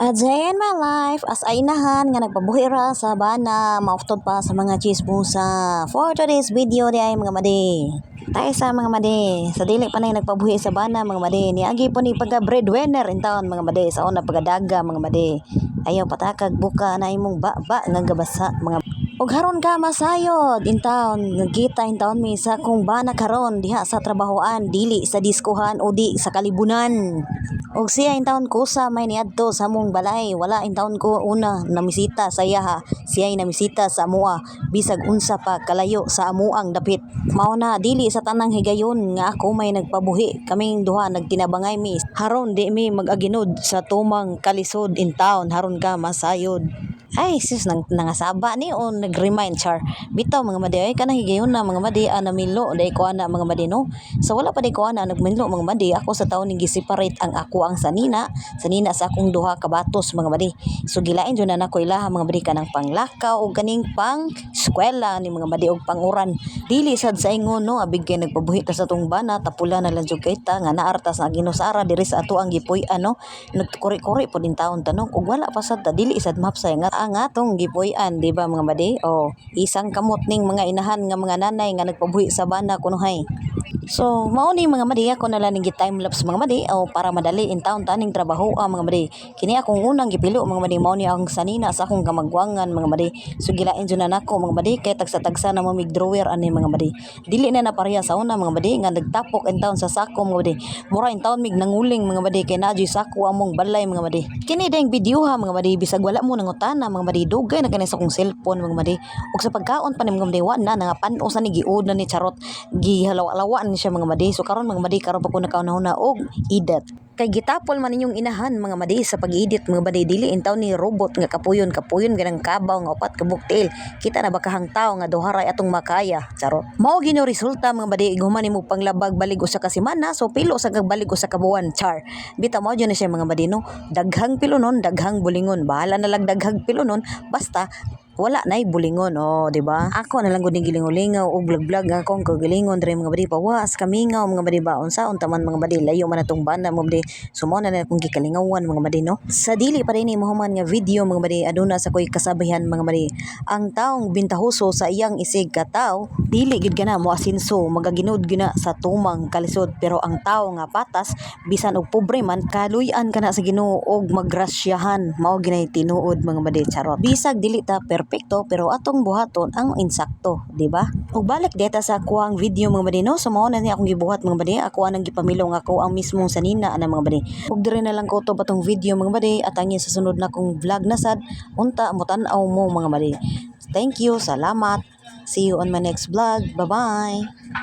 A day in my life as ay inahan nga nagpabuhi ra sa bana mauftod pa sa mga chismosa. For today's video di ay mga madi. Tayo sa mga madi. Sa dili pa na nagpabuhi sa bana mga madi. Niagi po ni pagka breadwinner in town mga madi. Sa una pagadaga mga madi. Ayaw patakag buka na imong baba nga gabasa mga ug haron ka masayod in town nagkita in town mi sa kung bana karon diha sa trabahoan dili sa diskohan o di sa kalibunan. Og siya in taon ko sa may niadto sa among balay wala in taon ko una namisita sa iya siya ay namisita sa amoa bisag unsa pa kalayo sa amuang dapit mao na dili sa tanang higayon nga ako may nagpabuhi kaming duha nagtinabangay mi haron di mi mag-aginod sa tumang kalisod in town haron ka masayod. Ay sis nangasaba ni o nag-remind char bitaw mga madi ay kanang higayon na mga madi namilo day ko ana mga madi no so wala pa day ko ana nagminlo mga madi ako sa taon ning gi-separate ang ako ang sanina sa akong duha ka batos mga madi so gilain jud na nako ilaha mga madi kanang panglakaw o kaning pang eskwela ni mga madi og panguran dili sad sa ingon no abig kay nagpabuhi ta sa tong bana tapula na lang jud kay ta nga naartas nga ginusara diri sa ato ang gipuy-an no nagkuri-kuri pod in taon tanong ug wala pa sad ta dili sad mapsay nga ang atong gipuy-an di ba mga madi o isang kamot ning mga inahan nga mga nanay nga nagpabuhi sa bana kunuhay. So mao ni mga madi ako na lang ning time lapse mga madi o para madali in town taning trabaho mga madi kini akong unang gipilo mga madi mao ni ang sanina sa akong kamagwangan mga madi so gilain jud na nako mga madi kay tagsa-tagsa na mo mig drawer ani mga madi dili na napareha sa una mga madi nga nagtapok in town sa sako mga madi mura in town mig nanguling mga madi kay nadyo sako among balay mga madi kini ding video ha mga madi bisag wala mo nangutana mga madi dugay na kani sa akong cellphone mga madi ug sa pagkaon pa ni mga madi wa na nga pan-o sa ni giud na ni charot gihalaw-alawan ni siya mga madi so karon mga madi karon pa ko nakauna og edit kay gitapol man ninyong inahan mga madi sa pag-edit mga madi dili intaw ni robot nga kapuyon ganang kabaw nga upat ka buktil kita na bakahang tao nga duharay atong makaya charot mao gino resulta mga madi guman nimo panglabag balig usa ka semana so pilo sa kagbalig usa ka buwan char bitaw mao ni siya mga madi no daghang pilonon daghang bulingon bahala na lang daghang pilonon basta wala nay bulingon di ba ako na lang gud gilingolingaw og vlog nga akong kagalingon diri mga badi pawas kamingaw mga badi ba unsa unta man mga badi layo man atong bana mga badi sumo na akong gikalingawan mga badi no sa dili pa rin ni mohuman nga video mga badi aduna sa koy kasabihan mga badi ang taong bintahoso sa iyang isig ka tawo dili gid kana mo asinso magaginod gina sa tumang kalisod pero ang tawo nga patas bisan og pobre man kaluy-an kana sa Ginoo og magrasyahan mao ginay tinuod mga badi charot bisag dili ta perfecto pero atong buhaton ang insakto di ba ug balik deta sa kuang video mga badi no so mao na ni akong gibuhat mga badi ako anang gipamilo nga ako ang mismong sanina ana mga badi ug dire na lang ko to batong video mga badi at angin sa sunod na kong vlog na sad unta mo tan-aw mo mga badi thank you salamat see you on my next vlog bye bye.